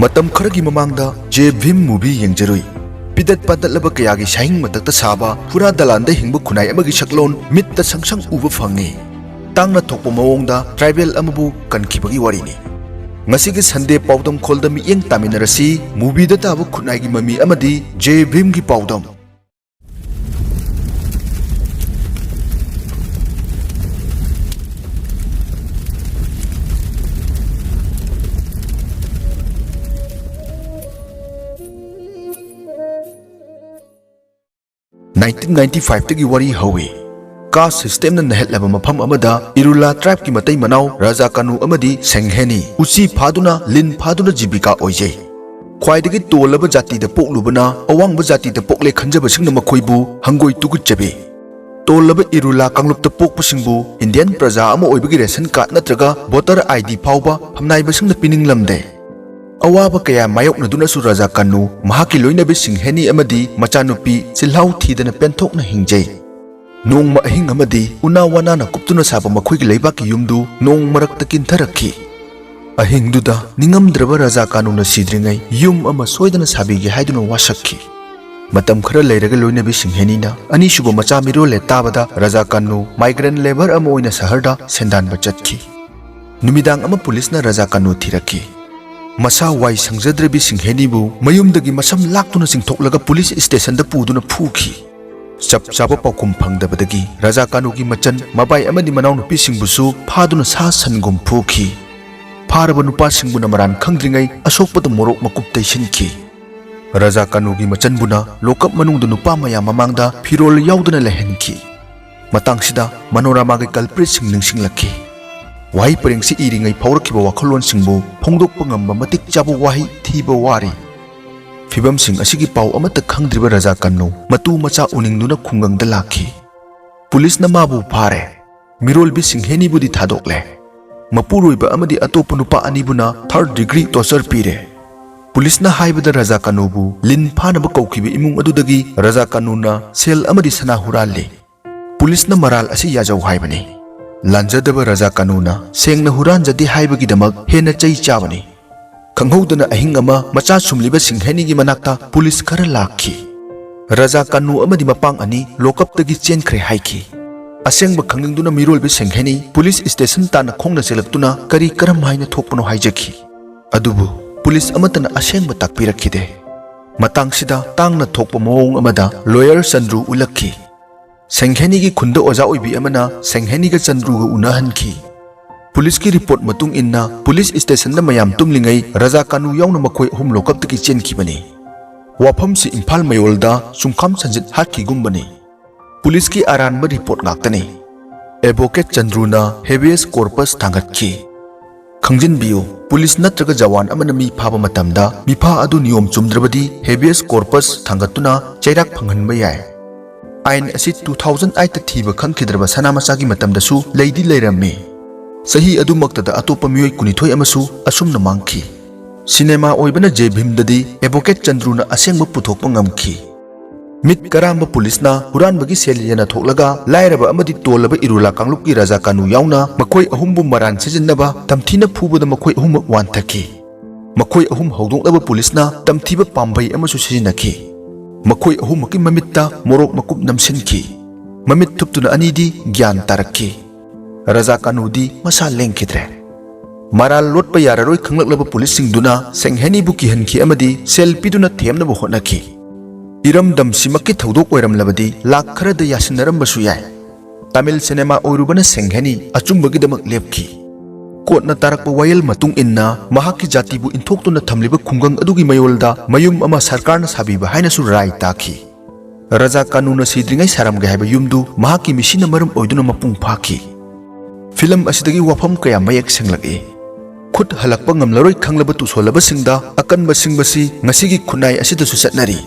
Matam kharagi mamangda je Bhim movie yengjarui. Pidat padatlaba kayagi shahing matakta saba pura dalanda hingbu khunai amagi shaklon mitta sangsang uba phangi. Tangna thokpa mawongda tribal amabu kankibagi warini. Ngasigi Sunday Paodamkhol da miyeng taminarasi movie da Taba Khunaigi Mami amadi je Bhim gi paudam. (1995) tagi wari hawi. Caste system na nahetlaba mafam amada Irula tribe ki matai manau Raja Kanu amadi Sengheni uchi phaduna lin phaduna jibika oije. Khwaidagi tolaba jati da poklubana awangba jati da pokle khanjaba singna makhoibu hangoi tuguchabe. Tolaba Irula kanglupta pokpasingbu Indian praja ama oibagi ration card natraga voter ID phauba phamnaiba singna pininglamde. Awaba kaya mayok na duna su Raja Kanu mahaki loinabi Sengheni amadi machanupi silhau thidana penthok na hingjay. Nong maahing amadi unawana na kuptuna saba makhoigi leibaki yumdu nong marakta kintarakhi. Ahing duda ningamdraba Raja Kanu na sidringai yum ama soidana sabigi haiduna wasakhi. Matam khara leiraga loinabi Sengheni na ani shuba macha mirole tabada Raja Kanu migrant labor ama oina saharda sendan bachatki. Numidang ama police na Raja Kanu thirakhi. Masa wai sangjadrabi Sengheni bu mayumdagi masam laktuna singthoklaga police station da puduna phuki. Chap chapa paukum phangdabadagi Raja Kanu gi machan mabai amadi manau nupi singbusu phaduna sa sangum phuki. Pharaba nupa singbuna maran khangdringai asokpada morok makup taisinki. Raja Kanu gi machan buna lokap manungda nupa maya mamangda phirol yauduna lehenki. Matangsida manorama gi culprit sing ningsinglakhi. Wahi pareng si iringai phaurakhiba wakhalon singbu phongdokpa ngamba matik chabu wahi thiba wari. Fibam sing asigi pau amata khangdriba Raja Kanu matu macha uningduna khungangda lakhi. Police na mabu phare. Mirol bi Sengheni budi thadokle. Mapuroiba amadi atopa nupa anibuna 3rd degree torture pire. Police na haibada Raja Kanu bu lin phanaba kaukhiba imung adudagi Raja Kanu na sel amadi sana hurali. Police na maral asi yajau haibani. Lanjadaba Raja Kanu na sengna huranjadi haibagidamak hena chai chabani. Khanghodana ahing ama macha sumliba Sengheni gi manakta police khara lakhi. Raja Kanu amadi mapang ani lokap tagi chenkre haiki. Asengba khangningduna mirol bi Sengheni police station tana khongna selaktuna kari karam haina thokpano haijaki. Adubu police amatana asengba takpirakhide. Matangsida tangna thokpa mawong amada lawyer Chandru ulakhi. Sengheni gi khunda oja oibi amana Sengheni ga Chandru ga unahanki. Police ki report matung inna police station na mayam tumlingai Raja Kanu yauna makhoi ahum lokap taki chenkibani. Wafam si Imphal mayolda sungkham sanjit hatki gumbani. Police ki aranba report ngaktani. Advocate Chandru na habeas corpus thangatkhi. Khangjin biyo police natraga jawan amana mi phaba matamda mipha adu niyom chumdrabadi habeas corpus thangatuna chairak phanghanba yai. Ain asi 2008 ta thiba khangkhidraba sanamacha gi matamda su leidi leiramme. Sahi adumaktada atopa miyoi kunithoi amasu asumna mangki. Cinema oibana je Bhim dadi advocate Chandru na asengba puthokpa ngamki. Mit karamba police na huranbagi selyana thoklaga lairaba amadi tolaba Irula kanglupki Raja Kanu yauna makhoi ahumbu maran sijinnaba tamthina phubada makhoi ahum wanthaki. Makhoi ahum hawdonglaba police na tamthiba pambai amasu sijinaki. Makhoi ahumaki mamitta morok makup namsinki. Mamit thuptuna anidi gyan tarakki. Raja Kanu di masa lengkidre. Maral lotpa yararoi khanglaklaba police singduna Sengheni bu kihanki amadi selfie duna themnaba hotnaki. Iramdam simaki thodok oiramlabadi lakh kharada yasinnarambasu yai. Tamil cinema oirubana Sengheni achumbagidamak lepki. Kotna tarakpa wayel matung inna mahaki jati bu inthoktuna thamliba khungang adugi mayolda mayum ama sarkarna sabiba haina su rai takhi. Raja Kanu na sidringai saramga haiba yumdu mahaki misina maram oiduna mapung phaki. Film asidagi wafam kaya mayak senglaki. Khut halakpa ngamlaroi khanglaba tusolaba singda akanba singbasi ngasigi khunai asida su chatnari.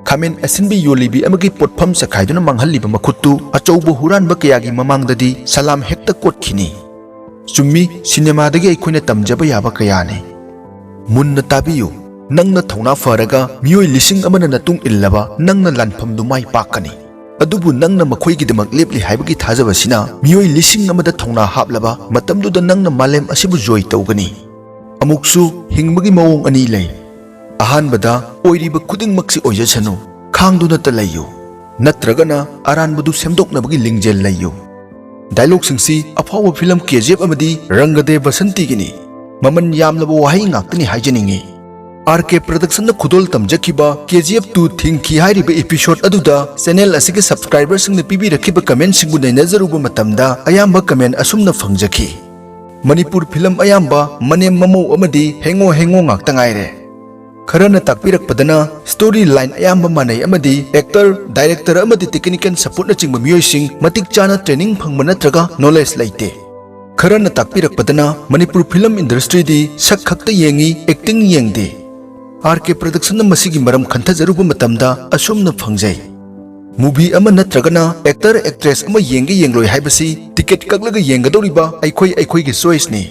Khamen asinbi yolibi amagi potpham sakhaiduna manghalliba makhuttu achouba huranba kayagi mamangdadi salam hekta kotkhini. Chummi cinema dagi aikoina tamjaba yaba kayani. Munna tabiyu nangna thongna faraga miyoi lising amana natung illaba nangna lanphamdu mai pakani. Adubu nangna makhoigidamak lepli haibagi thajabasina miyoi lising amada thongna haplaba matamduda nangna malem asibu joy tawgani. ꯑꯃꯨꯛꯁꯨ ꯍꯤꯡꯕꯒꯤ ꯃꯑꯣꯡ ꯑꯅꯤ ꯂꯩ ꯑꯍꯥꯟꯕꯗ ꯑꯣꯏꯔꯤꯕ ꯈꯨꯗꯤꯡꯃꯛꯁꯤ ꯑꯣꯏꯖꯁꯅꯨ ꯈꯥꯡꯗꯨꯅꯇ ꯂꯩꯌꯨ ꯅꯠꯇ꯭ꯔꯒꯅ ꯑꯔꯥꯟꯕꯗꯨ ꯁꯦꯝꯗꯣꯛꯅꯕꯒꯤ ꯂꯤꯡꯖꯦꯜ ꯂꯩꯌꯨ ꯗꯥꯏꯂꯣꯒꯁꯤꯡꯁꯤ ꯑꯐꯥꯎꯕ ꯐꯤꯂꯝ KGF ꯑꯃꯗꯤ ꯔꯪꯒꯗꯦ ꯕꯁꯟꯇꯤꯒꯤꯅꯤ ꯃꯃꯟ ꯌꯥꯝꯂꯕ ꯋꯥꯍꯩ ꯉꯥꯛꯇꯅꯤ ꯍꯥꯏꯖꯅꯤꯡꯉꯤ RK ꯄ꯭ꯔꯣꯗꯛꯁꯟꯅ ꯈꯨꯗꯣꯜ ꯇꯝꯖꯈꯤꯕ KGF 2 ꯊꯤꯡꯈꯤ ꯍꯥꯏꯔꯤꯕ एपिसोड ꯑꯗꯨꯗ ꯆꯦꯅꯦꯜ ꯑꯁꯤꯒꯤ ꯁꯕꯁꯀ꯭राꯏꯕꯔꯁꯤꯡꯅ ꯄꯤꯕꯤꯔꯛꯈꯤꯕ ꯀꯃꯦꯟꯠꯁꯤꯡꯕꯨ ꯅꯩꯅꯖꯔꯨꯕ ꯃꯇꯝꯗ ꯑꯌꯥꯝꯕ ꯀꯃꯦꯟꯠ ꯑꯁꯨꯝꯅ ꯐꯪꯖꯈꯤ ꯃꯅꯤꯄꯨꯔ ꯐꯤꯂꯝ ꯑꯌꯥꯝꯕ ꯃꯅꯦꯝ ꯃꯃꯧ ꯑꯃꯗꯤ ꯍꯦꯡꯉꯣ ꯉꯥꯛꯇ ꯉꯥꯏꯔꯦ खरना ताकपिरकपदना स्टोरी लाइन अयाम मानई अमदी एक्टर डायरेक्टर अमदी टेक्निकल सपोर्ट चिंग मियोइसिंग मतिक चाना ट्रेनिंग फंगब नत्रगा नॉलेज लेते खरना ताकपिरकपदना मणिपुर फिल्म इंडस्ट्री दी सक खक्ता येंगी एक्टिंग येंगदे RK प्रोडक्शन मसिगी मरम खंथजरुब मतमदा असुमना फंगजै मूवी अमा नत्रगना एक्टर एक्ट्रेस अमा येंगे येंगलोय हाइबसी टिकेट कगलगा येंगदौरिबा अैखोई चॉइस ने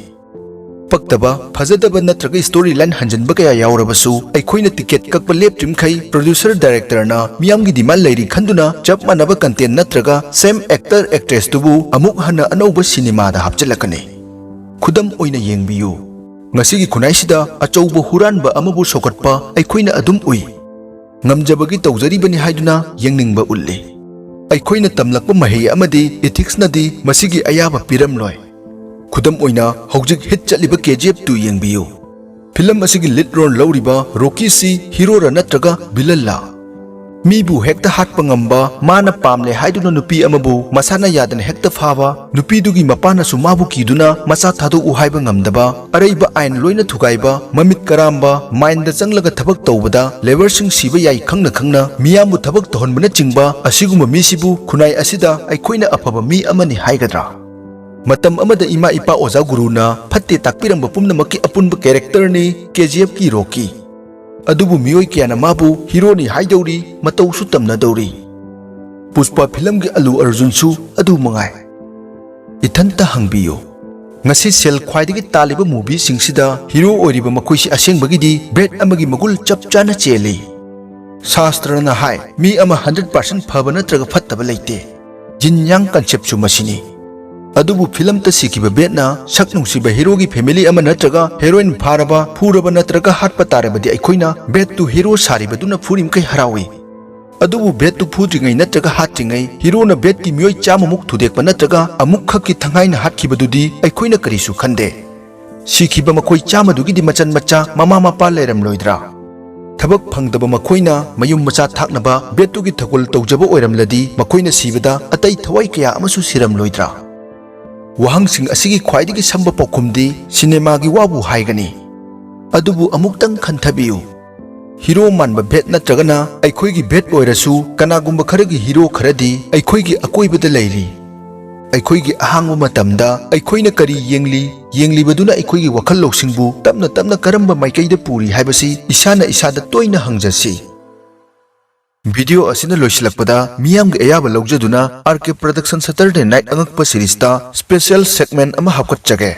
पक्तबा फजदबा नत्रगा स्टोरी लाइन हंजनबा कया यावरबसु अैखोइना टिकेट ककबा लेपट्रिमखै प्रोड्यूसर डायरेक्टर ना मियामगी डिमांड लैरी खंदुना चप मानबा कंटेंट नत्रगा सेम एक्टर एक्ट्रेस तुबु अमुक हना अनौबा सिनेमा दा हापचलकने खुदम ओइना येंगबियु ngasi खुनाइसिदा अचौबा हुरानबा अमबु सोकटपा अैखोइना अदुम उइ ngamjabagi tawjaribani haiduna yengningba ulle अैखोइना तमलकपा महै अमदी इथिक्स नदी मसिगी अयाबा पिरमलोय खुदम ओइना हौजिक हिट चलिबा KGF 2 येंगबियु फिल्म असिगी लीड रोल लौरिबा रॉकी सी हीरो र नत्रगा विलन ला मीबु हेक्ता हाटपा ngamba माना पामले हाइदुना नुपी अमबु मसाना यादन हेक्ता फाबा नुपी दुगी मपाना सु माबु कीदुना मसा थादु उ हाइबा ngamdaba अरैबा आइन लोइना थुगाइबा ममित करामबा माइंड चंगलगा थबक तौबदा लेबर सिंग सिबा याई खंगना खंगना मियामु थबक तोहनबना चिंगबा असिगुम मीसिबु खुनाई असिदा अैखोइना अफबा मी अमनि हाइगद्रा मतम अमदा इमा इपा ओजा गुरुना फत्ते ताकपिरंबा पुमनमकी अपुनबा कैरेक्टर नि KGF की रॉकी अदुबु मियोय क्याना माबु हीरोनी हाइदौरी मतौसु तमनदौरी पुष्पा फिल्म की अलू अर्जुन सु अदु मंगाय इथंता हंगबियो ngasi sel khwaidagi taliba movie singsida hero oiriba makoisi asengbagidi bet amagi magul chapchana cheli शास्त्रना हाय मी अमा 100% फबा नत्रगा फत्तबा लेते जिन्यांग कंसेप्ट सु मसिनी अदुबु फिल्म त सिकिबा बेटना सकनुसिबा हीरो की फैमिली अमा नत्रगा हेरोइन फारबा फुरबा नत्रगा हाटपा तारबदि अैखोइना बेट टू हीरो सारिबदुना फुरिमकै हरावी अदुबु बेट टू फुद्रिङै नत्रगा हाट्रिङै हीरोना बेट की मियोइ चाममुक थुदेकपा नत्रगा अमुक खक्की थंगाइना हाटखिबदुदि अैखोइना करिसु खंदे सिखिबा मखोइ चामदुगिदि मचन मच्चा ममा मपा लेरमलोइद्रा थबक फंगदबा मखोइना मयुम मचा थाकनबा बेट टू की थकुल तौजबा ओइरमलदि मखोइना सिबदा अतै थवाइ कया अमसु सिरमलोइद्रा वहांसिंग असिगी ख्वाइदिगी संबा पौखुमदी सिनेमागी वाबु हाइगनी अदुबु अमुक्तंग खंथबियु हीरो मानबा भेट नत्रगना अैखोइगी भेट ओइरसु कनागुम्बा खरगी हीरो खरदी अैखोइगी अकोइबदा लैरी अैखोइगी अहांगबा मतमदा अैखोइना करी येंगलिबदुना अैखोइगी वखल लौसिंगबु तमना तमना करंबा माइकैदा पुरी हाइबसी इसाना इसादा तोइना हंगजसी वीडियो असिना लोइसिलकपदा मियाम गे अयाबा लौजदुना RK प्रोडक्शन सैटरडे नाइट अंगकपा सीरीजता स्पेशल सेगमेंट अमा हापकटजगे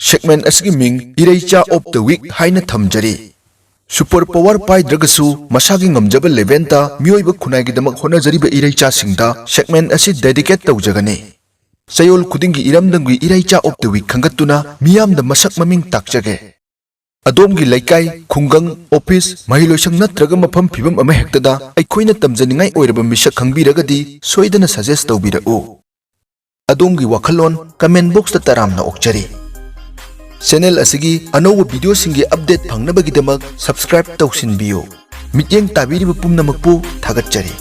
सेगमेंट असगी मिंग इरैचा ऑफ द वीक हाइना थमजरी सुपर पावर पाइद्रगसु मसागी ngमजबा लेवेंता मियोइबा खुनाइगिदमक होनाजरिबा इरैचा सिंगदा सेगमेंट असि डेडिकेट तौजगने चयोल खुदिंगी इरमदंगी इरैचा ऑफ द वीक खंगतुना मियामदा मसक ममिंग ताकजगे अदोमगी लैकाई खुंगंग ऑफिस महिलोइसंग नत्रगा मफम फिबम अमा हेक्तदा अैखोइना तमजनिंगाई ओइरबा मिसक खंगबिरगदी सोइदना सजेस्ट तौबिरउ अदोमगी वखलोन कमेंट बॉक्स ता तरामना ओक्चरी चैनल असिगी अनौबा वीडियो सिंगी अपडेट फंगनबगिदमक सब्सक्राइब तौसिनबियो मित्येंग ताबिरिबा पुमनमकपु थागतचरी।